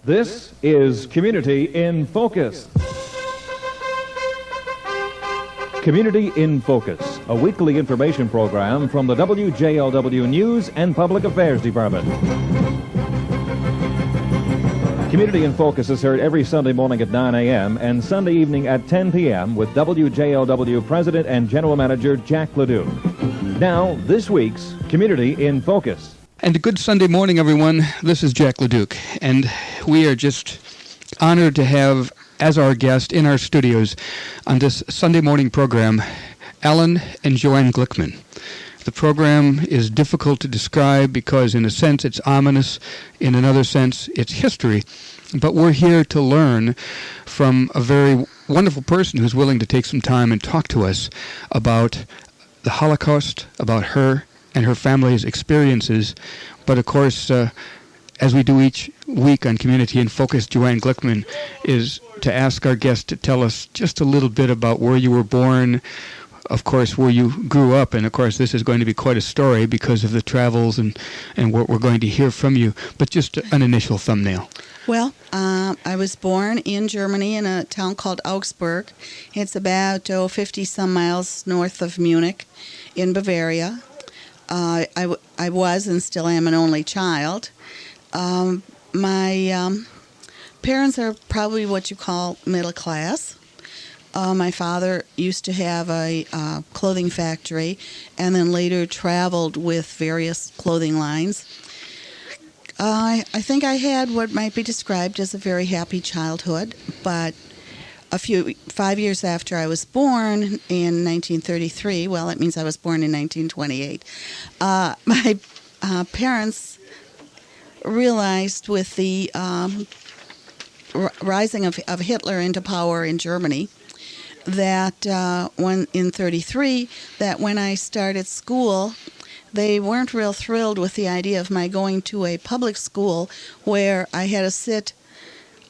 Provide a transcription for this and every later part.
This is Community in Focus. Community in Focus, a weekly information program from the WJLW News and Public Affairs Department. Community in Focus is heard every Sunday morning at 9 a.m. and Sunday evening at 10 p.m. with WJLW President and General Manager Jack LeDuc. Now, this week's Community in Focus. And a good Sunday morning, everyone. This is Jack LeDuc, and we are just honored to have as our guest in our studios on this Sunday morning program, Alan and Joanne Glickman. The program is difficult to describe because in a sense it's ominous, in another sense it's history, but we're here to learn from a very wonderful person who's willing to take some time and talk to us about the Holocaust, about her and her family's experiences, but of course, as we do each week on Community in Focus, Joanne Glickman is to ask our guest to tell us just a little bit about where you were born, of course, where you grew up, and of course this is going to be quite a story because of the travels and what we're going to hear from you, but just an initial thumbnail. Well, I was born in Germany in a town called Augsburg. It's about 50-some miles north of Munich in Bavaria. I was and still am an only child. My parents are probably what you call middle class. My father used to have a clothing factory and then later traveled with various clothing lines. I think I had what might be described as a very happy childhood, but 5 years after I was born in 1933, well, that means I was born in 1928, my parents realized with the rising of Hitler into power in Germany that when I started school, they weren't real thrilled with the idea of my going to a public school where I had to sit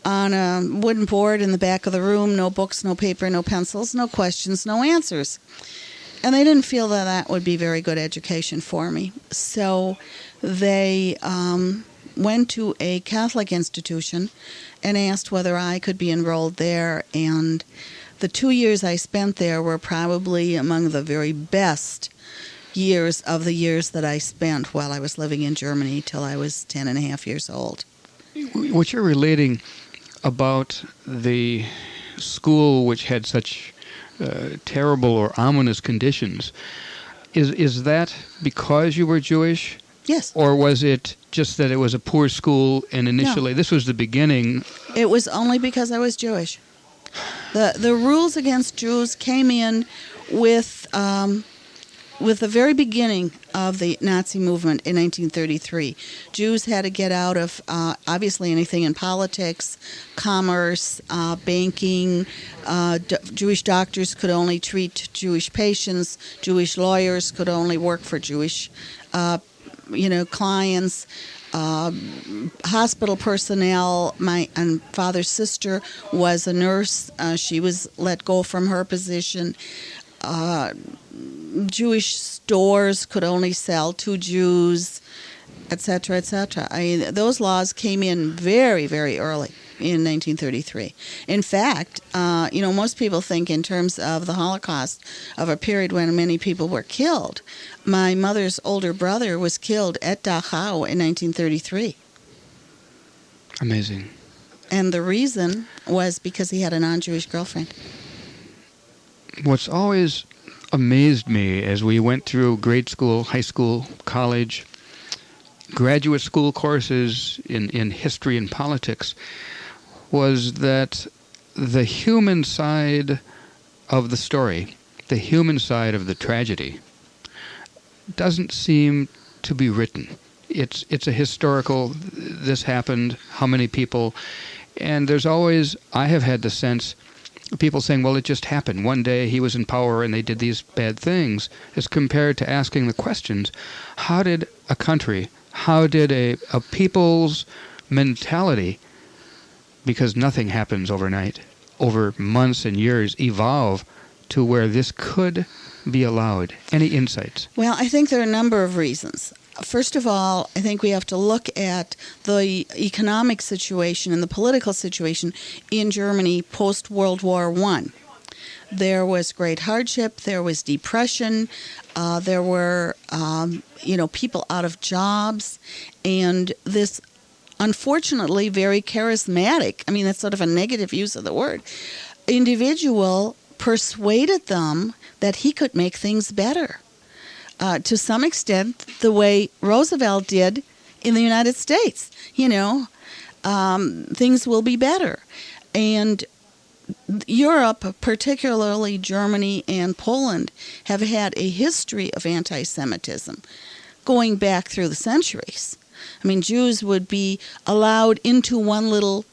on a wooden board in the back of the room, no books, no paper, no pencils, no questions, no answers. And they didn't feel that that would be very good education for me. So they went to a Catholic institution and asked whether I could be enrolled there. And the 2 years I spent there were probably among the very best years of the years that I spent while I was living in Germany till I was 10 and a half years old. What you're relating about the school which had such terrible or ominous conditions, is that because you were Jewish? Yes. Or was it just that it was a poor school and initially No. This was the beginning? It was only because I was Jewish. The rules against Jews came in with the very beginning of the Nazi movement in 1933. Jews had to get out of, obviously, anything in politics, commerce, banking. Jewish doctors could only treat Jewish patients. Jewish lawyers could only work for Jewish, clients. Hospital personnel. My father's sister was a nurse. She was let go from her position. Jewish stores could only sell to Jews, etc., etc. Those laws came in very, very early in 1933. In fact, most people think in terms of the Holocaust of a period when many people were killed. My mother's older brother was killed at Dachau in 1933. Amazing. And the reason was because he had a non-Jewish girlfriend. What's always amazed me as we went through grade school, high school, college, graduate school courses in history and politics was that the human side of the story, the human side of the tragedy, doesn't seem to be written. It's a historical, this happened, how many people, and there's always, I have had the sense, people saying, well, it just happened. One day he was in power and they did these bad things, as compared to asking the questions, how did a country, how did a people's mentality, because nothing happens overnight, over months and years, evolve to where this could be allowed? Any insights? Well, I think there are a number of reasons. first of all, I think we have to look at the economic situation and the political situation in Germany post-World War I. There was great hardship, there was depression, there were, people out of jobs, and this unfortunately very charismatic, I mean, that's sort of a negative use of the word, individual persuaded them that he could make things better. To some extent, the way Roosevelt did in the United States. Things will be better. And Europe, particularly Germany and Poland, have had a history of anti-Semitism going back through the centuries. I mean, Jews would be allowed into one little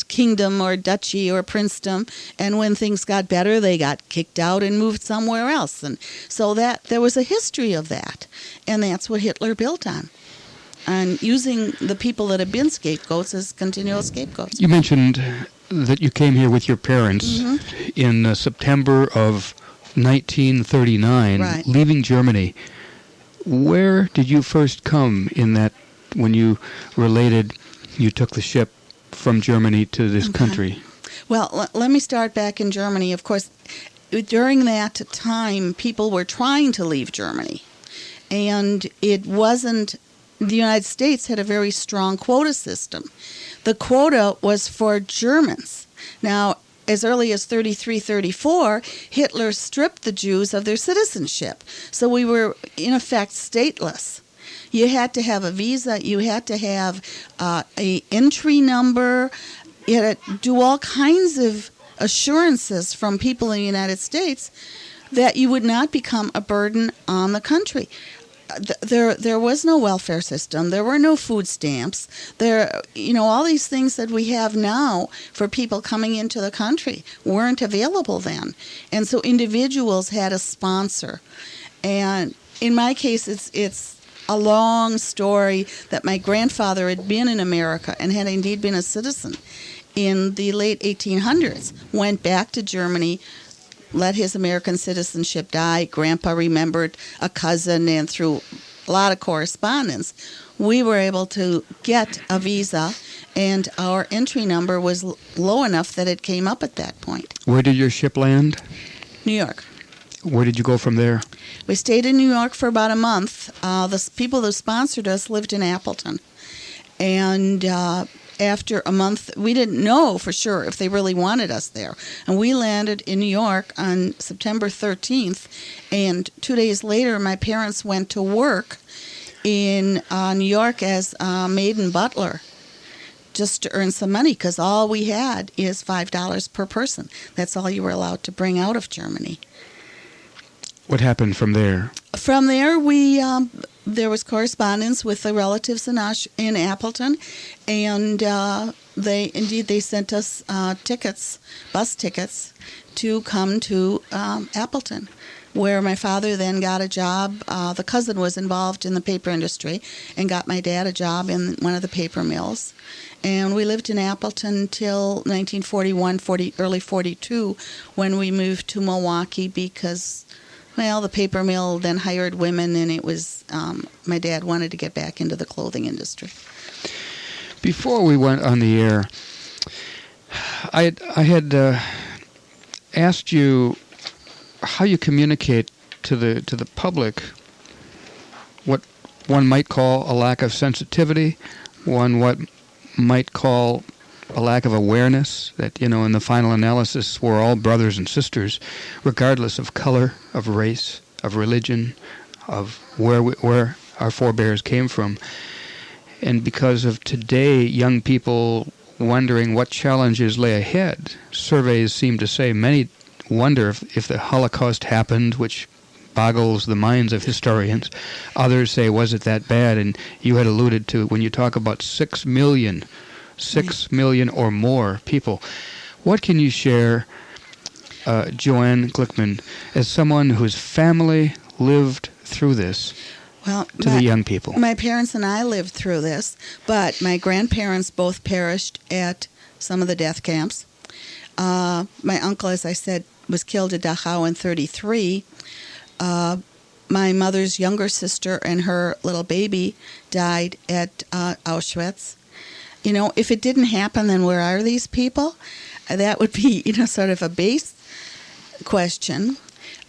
kingdom or duchy or princedom, and when things got better, they got kicked out and moved somewhere else. And so that there was a history of that, and that's what Hitler built on using the people that have been scapegoats as continual scapegoats. You mentioned that you came here with your parents in September of 1939, Right. leaving Germany. Where did you first come in that, when you related you took the ship from Germany to this country? Well, let me start back in Germany. Of course, during that time, people were trying to leave Germany. And it wasn't, the United States had a very strong quota system. The quota was for Germans. Now, as early as 33, 34, Hitler stripped the Jews of their citizenship. So we were, in effect, stateless. You had to have a visa. You had to have a entry number. You had to do all kinds of assurances from people in the United States that you would not become a burden on the country. There was no welfare system. There were no food stamps. All these things that we have now for people coming into the country weren't available then. And so individuals had a sponsor. And in my case, it's a long story that my grandfather had been in America and had indeed been a citizen in the late 1800s, went back to Germany, let his American citizenship die. Grandpa remembered a cousin, and through a lot of correspondence, we were able to get a visa, and our entry number was low enough that it came up at that point. Where did your ship land? New York. Where did you go from there? We stayed in New York for about a month. The people who sponsored us lived in Appleton. And after a month, we didn't know for sure if they really wanted us there. And we landed in New York on September 13th. And 2 days later, my parents went to work in New York as a maid and butler, just to earn some money, because all we had is $5 per person. That's all you were allowed to bring out of Germany. What happened from there? From there, there was correspondence with the relatives in Appleton, and they sent us bus tickets, to come to Appleton, where my father then got a job. The cousin was involved in the paper industry and got my dad a job in one of the paper mills. And we lived in Appleton till 1941, early 42, when we moved to Milwaukee because, well, the paper mill then hired women, and it was, my dad wanted to get back into the clothing industry. Before we went on the air, I had asked you how you communicate to the public what one might call a lack of sensitivity, what might call a lack of awareness, that, in the final analysis, we're all brothers and sisters, regardless of color, of race, of religion, of where our forebears came from. And because of today, young people wondering what challenges lay ahead, surveys seem to say many wonder if the Holocaust happened, which boggles the minds of historians. Others say, was it that bad? And you had alluded to, when you talk about 6 million or more people. What can you share, Joanne Glickman, as someone whose family lived through this, to the young people? My parents and I lived through this, but my grandparents both perished at some of the death camps. My uncle, as I said, was killed at Dachau in 1933. my mother's younger sister and her little baby died at Auschwitz. If it didn't happen, then where are these people? That would be, sort of a base question.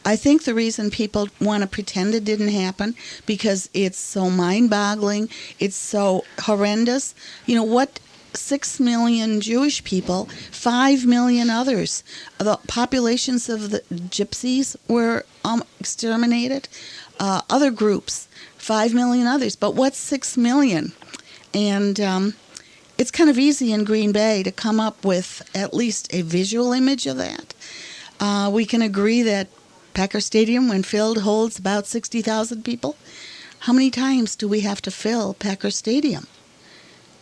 I think the reason people want to pretend it didn't happen because it's so mind-boggling, it's so horrendous. What 6 million Jewish people, 5 million others. The populations of the gypsies were exterminated. Other groups, 5 million others. But what's 6 million? And it's kind of easy in Green Bay to come up with at least a visual image of that. We can agree that Packer Stadium, when filled, holds about 60,000 people. How many times do we have to fill Packer Stadium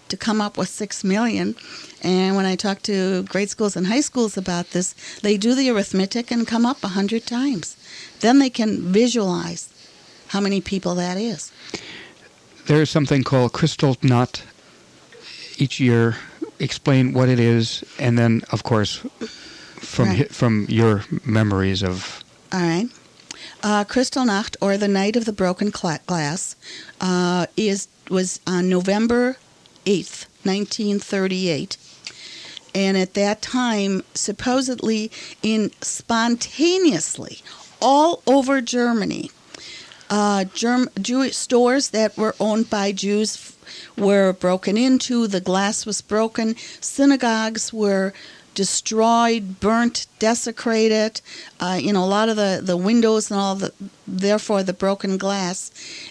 to come up with 6 million? And when I talk to grade schools and high schools about this, they do the arithmetic and come up 100 times. Then they can visualize how many people that is. There is something called Crystal Knot each year. Explain what it is, and then, of course, from your memories of... All right. Kristallnacht, or the Night of the Broken Glass, was on November 8th, 1938. And at that time, supposedly, spontaneously, all over Germany, Jewish stores that were owned by Jews were broken into, the glass was broken, synagogues were destroyed, burnt, desecrated, a lot of the windows and all therefore the broken glass.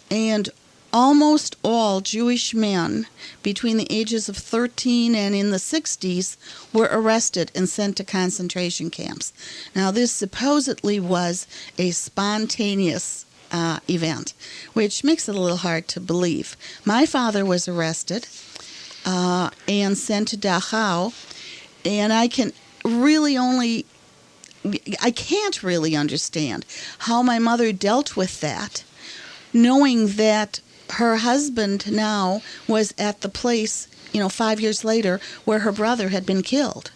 And almost all Jewish men between the ages of 13 and in the 60s were arrested and sent to concentration camps. Now, this supposedly was a spontaneous event, which makes it a little hard to believe. My father was arrested and sent to Dachau, and I can't really understand how my mother dealt with that, knowing that her husband now was at the place, 5 years later, where her brother had been killed.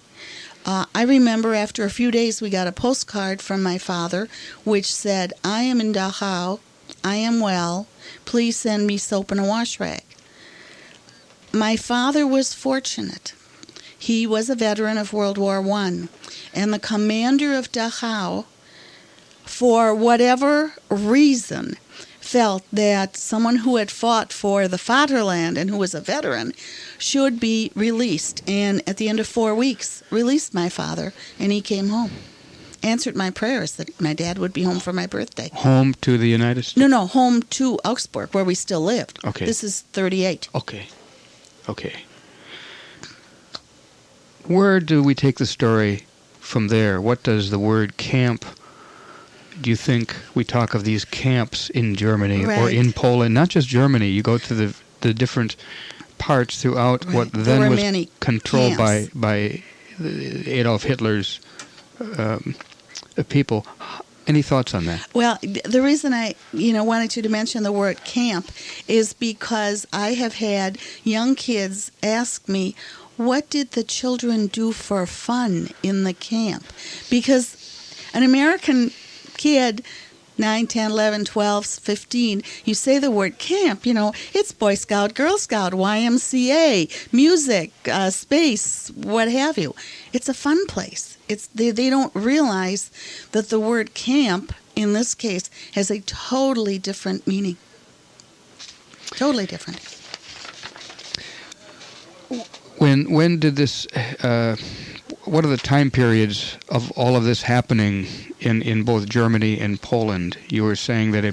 I remember after a few days we got a postcard from my father which said, "I am in Dachau, I am well, please send me soap and a wash rag." My father was fortunate. He was a veteran of World War I, and the commander of Dachau, for whatever reason, felt that someone who had fought for the Vaterland and who was a veteran should be released. And at the end of 4 weeks, released my father, and he came home. Answered my prayers that my dad would be home for my birthday. Home to the United States? No, home to Augsburg, where we still lived. Okay. This is 38. Okay. Where do we take the story from there? What does the word camp, do you think we talk of these camps in Germany or in Poland? Not just Germany. You go to the different parts throughout what then was controlled by Adolf Hitler's people. Any thoughts on that? Well, the reason I wanted you to mention the word camp is because I have had young kids ask me, what did the children do for fun in the camp? Because an American kid, 9, 10, 11, 12, 15, you say the word camp, it's Boy Scout, Girl Scout, YMCA, music, space, what have you. It's a fun place. They don't realize that the word camp, in this case, has a totally different meaning. Totally different. When did this, what are the time periods of all of this happening in both Germany and Poland? You were saying that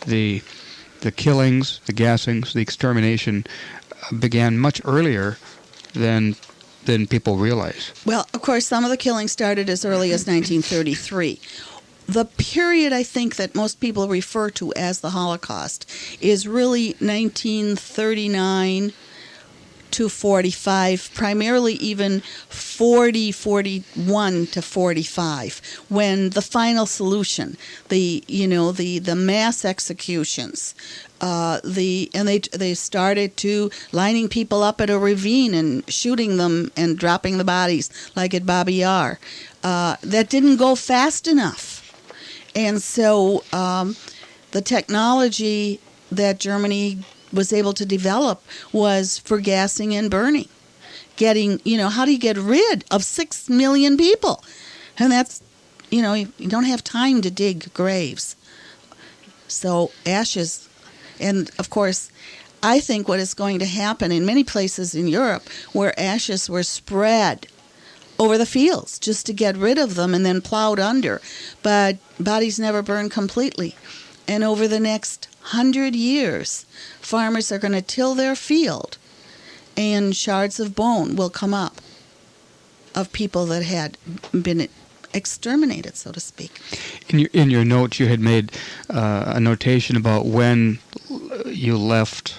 the killings, the gassings, the extermination began much earlier than people realize. Well, of course, some of the killings started as early as 1933. The period I think that most people refer to as the Holocaust is really 1939 to 45, primarily even 41 to 45, when the final solution, the mass executions, they started to lining people up at a ravine and shooting them and dropping the bodies like at Babi Yar. That didn't go fast enough, and so the technology that Germany was able to develop was for gassing and burning. Getting, how do you get rid of 6 million people? And that's, you don't have time to dig graves. So ashes, and of course, I think what is going to happen in many places in Europe where ashes were spread over the fields just to get rid of them and then plowed under, but bodies never burn completely. And over the next 100 years, farmers are going to till their field, and shards of bone will come up of people that had been exterminated, so to speak. In your notes, you had made a notation about when you left,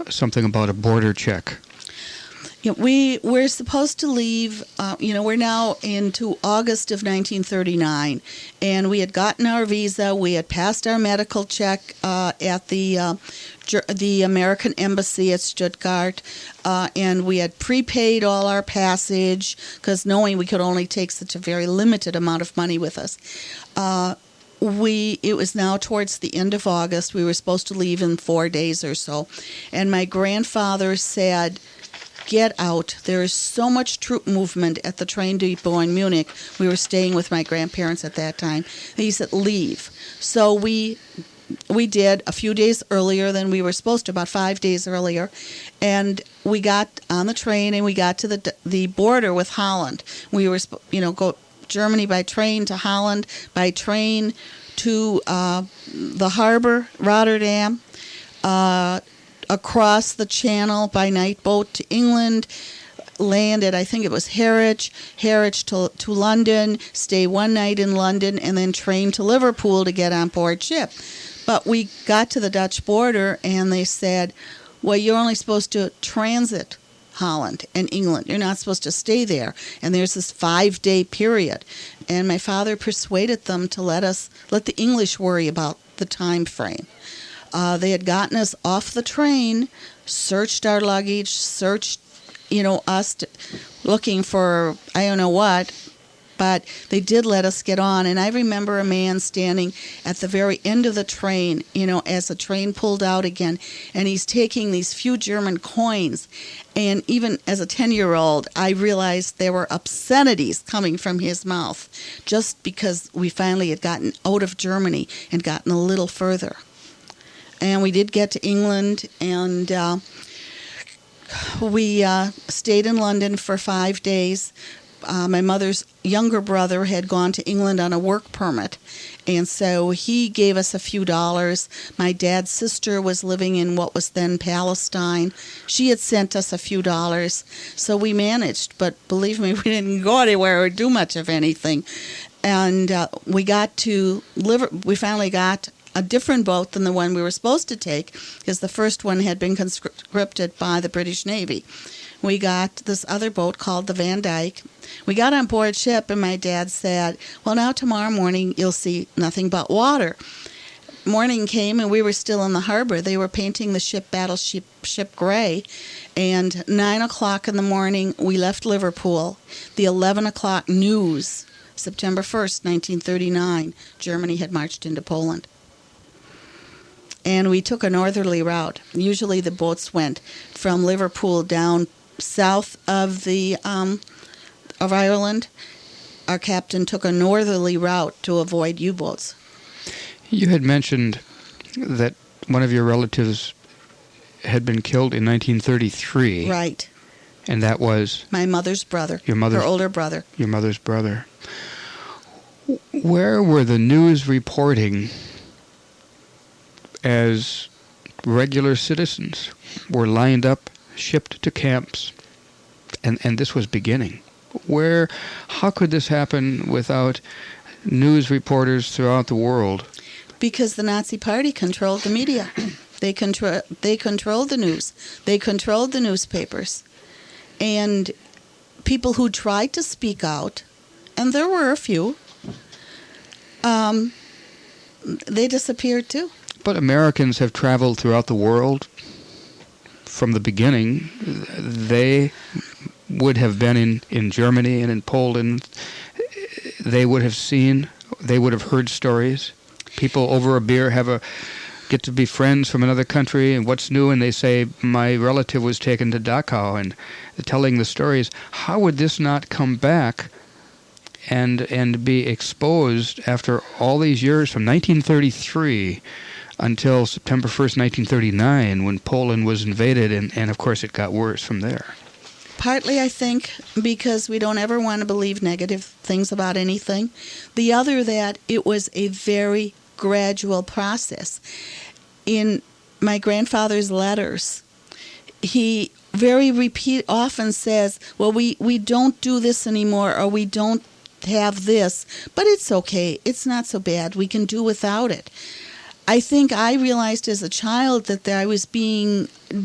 something about a border check. We're supposed to leave, we're now into August of 1939, and we had gotten our visa. We had passed our medical check at the American Embassy at Stuttgart, and we had prepaid all our passage, because knowing we could only take such a very limited amount of money with us. It was now towards the end of August. We were supposed to leave in 4 days or so, and my grandfather said, "Get out. There is so much troop movement at the train depot in Munich." We were staying with my grandparents at that time. He said, "Leave." So we did a few days earlier than we were supposed to, about 5 days earlier. And we got on the train and we got to the border with Holland. We were, go Germany by train to Holland, by train to the harbor, Rotterdam, across the channel by night boat to England, landed, I think it was Harwich to London, stay one night in London, and then train to Liverpool to get on board ship. But we got to the Dutch border and they said, well, you're only supposed to transit Holland and England. You're not supposed to stay there. And there's this 5-day period. And my father persuaded them to let the English worry about the time frame. They had gotten us off the train, searched our luggage, searched, us looking for I don't know what, but they did let us get on. And I remember a man standing at the very end of the train, as the train pulled out again, and he's taking these few German coins. And even as a 10-year-old, I realized there were obscenities coming from his mouth just because we finally had gotten out of Germany and gotten a little further. And we did get to England, and we stayed in London for 5 days. My mother's younger brother had gone to England on a work permit, and so he gave us a few dollars. My dad's sister was living in what was then Palestine. She had sent us a few dollars, so we managed. But believe me, we didn't go anywhere or do much of anything. And we finally got a different boat than the one we were supposed to take, because the first one had been conscripted by the British Navy. We got this other boat called the Van Dyke. We got on board ship, and my dad said, well, now tomorrow morning you'll see nothing but water. Morning came, and we were still in the harbor. They were painting the battleship gray. And 9 o'clock in the morning, we left Liverpool. The 11 o'clock news, September 1st, 1939, Germany had marched into Poland. And we took a northerly route. Usually the boats went from Liverpool down south of of Ireland. Our captain took a northerly route to avoid U-boats. You had mentioned that one of your relatives had been killed in 1933. Right. And that was? My mother's brother. Her older brother. Your mother's brother. Where were the news reporting as regular citizens were lined up, shipped to camps, and this was beginning? How could this happen without news reporters throughout the world? Because the Nazi Party controlled the media. They controlled the news. They controlled the newspapers. And people who tried to speak out, and there were a few, they disappeared too. But Americans have traveled throughout the world from the beginning. They would have been in Germany and in Poland. They would have heard stories. People over a beer have get to be friends from another country, and what's new, and they say, my relative was taken to Dachau, and telling the stories. How would this not come back and be exposed after all these years from 1933 until September 1st, 1939, when Poland was invaded, and of course it got worse from there? Partly, I think, because we don't ever want to believe negative things about anything. The other, that it was a very gradual process. In my grandfather's letters, he often says, well, we don't do this anymore, or we don't have this, but it's okay. It's not so bad. We can do without it. I think I realized as a child that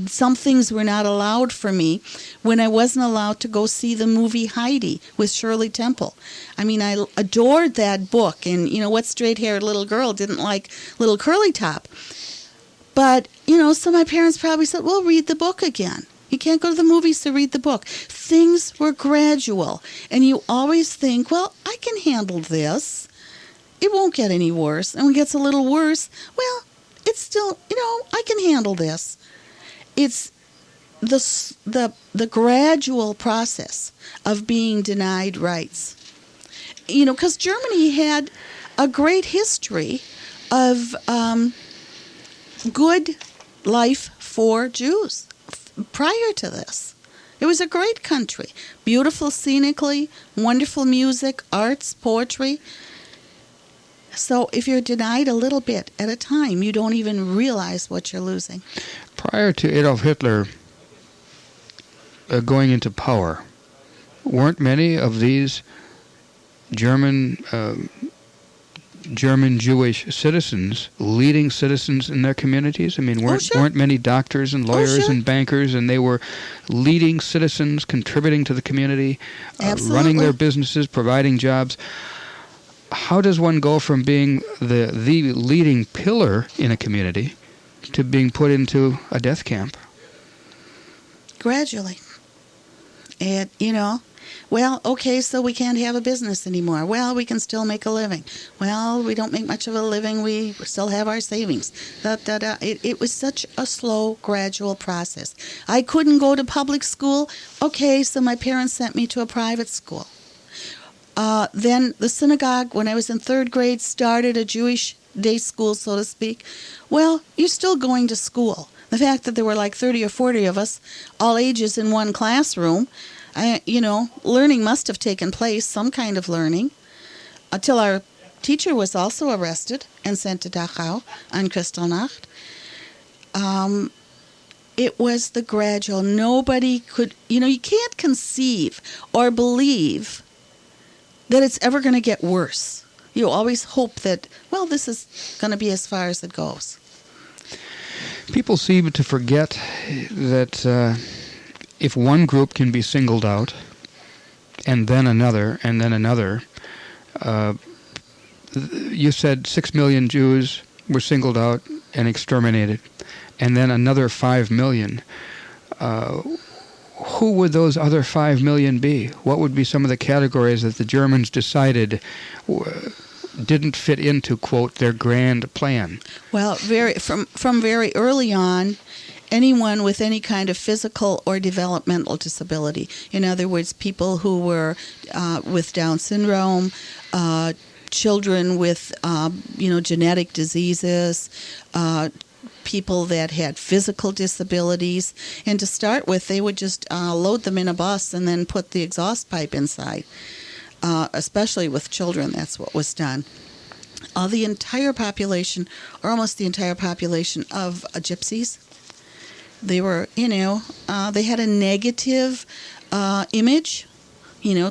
some things were not allowed for me when I wasn't allowed to go see the movie Heidi with Shirley Temple. I mean, I adored that book, and, what straight-haired little girl didn't like Little Curly Top? But, so my parents probably said, well, read the book again. You can't go to the movies to read the book. Things were gradual, and you always think, well, I can handle this. It won't get any worse. And when it gets a little worse, well, it's still, I can handle this. It's the gradual process of being denied rights. Because Germany had a great history of good life for Jews prior to this. It was a great country. Beautiful scenically, wonderful music, arts, poetry. So if you're denied a little bit at a time, you don't even realize what you're losing. Prior to Adolf Hitler going into power, weren't many of these German Jewish citizens leading citizens in their communities? I mean, weren't many doctors and lawyers and bankers, and they were leading citizens, contributing to the community, running their businesses, providing jobs? How does one go from being the leading pillar in a community to being put into a death camp? Gradually. And, well, okay, so we can't have a business anymore. Well, we can still make a living. Well, we don't make much of a living. We still have our savings. It was such a slow, gradual process. I couldn't go to public school. Okay, so my parents sent me to a private school. Then the synagogue, when I was in 3rd grade, started a Jewish day school, so to speak. Well, you're still going to school. The fact that there were like 30 or 40 of us, all ages in one classroom, learning must have taken place, some kind of learning, until our teacher was also arrested and sent to Dachau on Kristallnacht. It was the gradual. Nobody could, you can't conceive or believe that it's ever going to get worse. You always hope that, well, this is going to be as far as it goes. People seem to forget that if one group can be singled out, and then another, you said 6 million Jews were singled out and exterminated, and then another 5 million. Who would those other 5 million be? What would be some of the categories that the Germans decided didn't fit into, quote, their grand plan? Well, from very early on, anyone with any kind of physical or developmental disability. In other words, people who were with Down syndrome, children with, genetic diseases, people that had physical disabilities. And to start with, they would just load them in a bus and then put the exhaust pipe inside. Especially with children, that's what was done. The entire population, or almost the entire population of gypsies, they were, they had a negative image,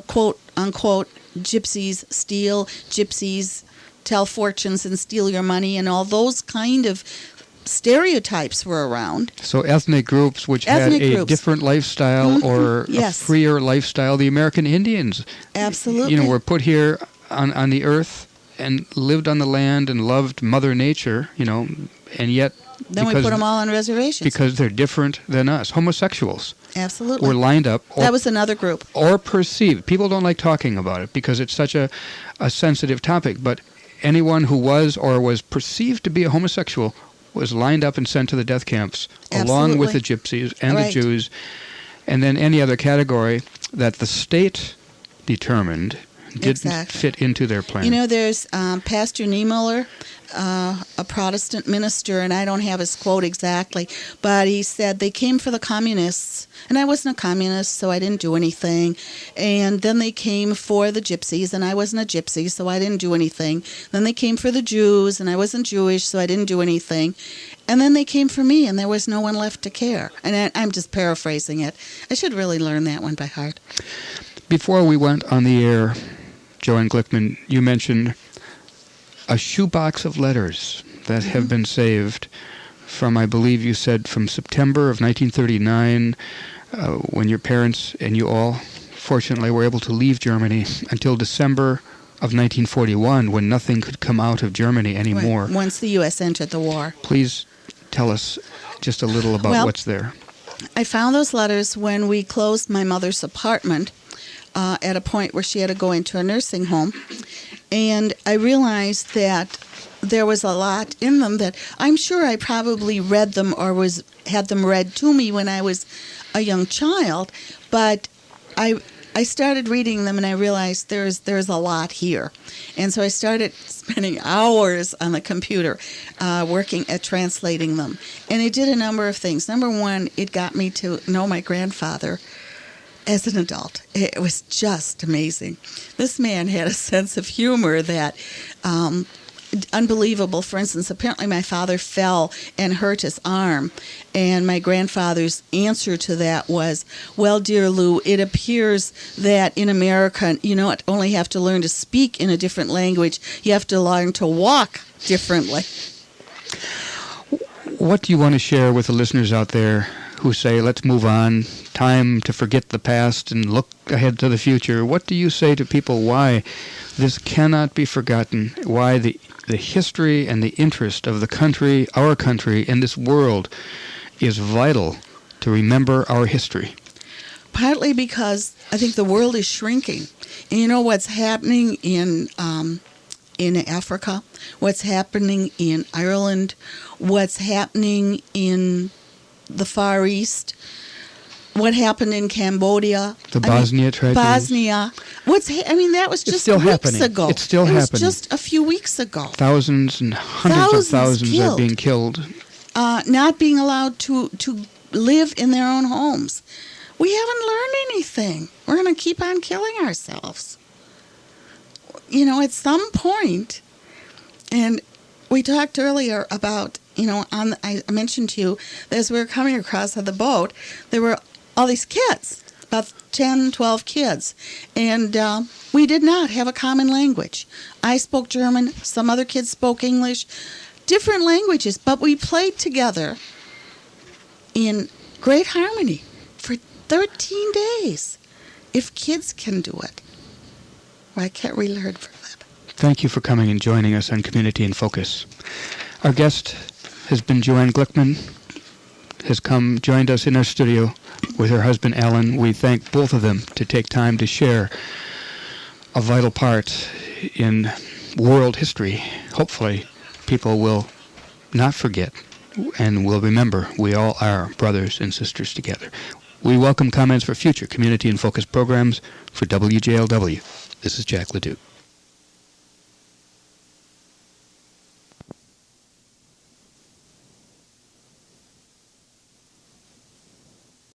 quote unquote, gypsies steal, gypsies tell fortunes and steal your money, and all those kind of stereotypes were around. So ethnic groups which had a different lifestyle or a freer lifestyle. The American Indians, absolutely, were put here on the earth and lived on the land and loved Mother Nature, and yet then we put them all on reservations because they're different than us. Homosexuals, absolutely, were lined up. That was another group. Or perceived. People don't like talking about it because it's such a sensitive topic. But anyone who was or was perceived to be a homosexual was lined up and sent to the death camps, along with the gypsies and the Jews, and then any other category that the state determined didn't fit into their plan. You know, there's Pastor Niemöller, a Protestant minister, and I don't have his quote exactly, but he said they came for the communists, and I wasn't a communist, so I didn't do anything. And then they came for the gypsies, and I wasn't a gypsy, so I didn't do anything. Then they came for the Jews, and I wasn't Jewish, so I didn't do anything. And then they came for me, and there was no one left to care. And I'm just paraphrasing it. I should really learn that one by heart. Before we went on the air, Joanne Glickman, you mentioned a shoebox of letters that have been saved from, I believe you said, from September of 1939, when your parents and you all, fortunately, were able to leave Germany, until December of 1941, when nothing could come out of Germany anymore. Right. Once the U.S. entered the war. Please tell us just a little about what's there. I found those letters when we closed my mother's apartment at a point where she had to go into a nursing home. And I realized that there was a lot in them that I'm sure I probably read them or had them read to me when I was a young child. But I started reading them and I realized there's a lot here. And so I started spending hours on the computer working at translating them. And it did a number of things. Number one, it got me to know my grandfather as an adult. It was just amazing. This man had a sense of humor that unbelievable. For instance, apparently my father fell and hurt his arm, and my grandfather's answer to that was, well, dear Lou, it appears that in America, you not only have to learn to speak in a different language, you have to learn to walk differently. What do you want to share with the listeners out there who say, let's move on, time to forget the past and look ahead to the future? What do you say to people why this cannot be forgotten, why the history and the interest of the country, our country, in this world is vital to remember our history? Partly because I think the world is shrinking. And you know what's happening in Africa, what's happening in Ireland, what's happening in the Far East, what happened in Cambodia. The Bosnia tragedy. Bosnia. That was just weeks ago. It's still happening. It was just a few weeks ago. Thousands and hundreds of thousands killed. Are being killed. Not being allowed to live in their own homes. We haven't learned anything. We're going to keep on killing ourselves. You know, at some point, and we talked earlier about, I mentioned to you that as we were coming across on the boat, there were all these kids, about 10, 12 kids, and we did not have a common language. I spoke German, some other kids spoke English, different languages, but we played together in great harmony for 13 days. If kids can do it, why can't we learn from that? Thank you for coming and joining us on Community in Focus. Our guest has been Joanne Glickman, has joined us in our studio with her husband Alan. We thank both of them to take time to share a vital part in world history. Hopefully people will not forget and will remember we all are brothers and sisters together. We welcome comments for future Community in Focus programs for WJLW. This is Jack LeDuc.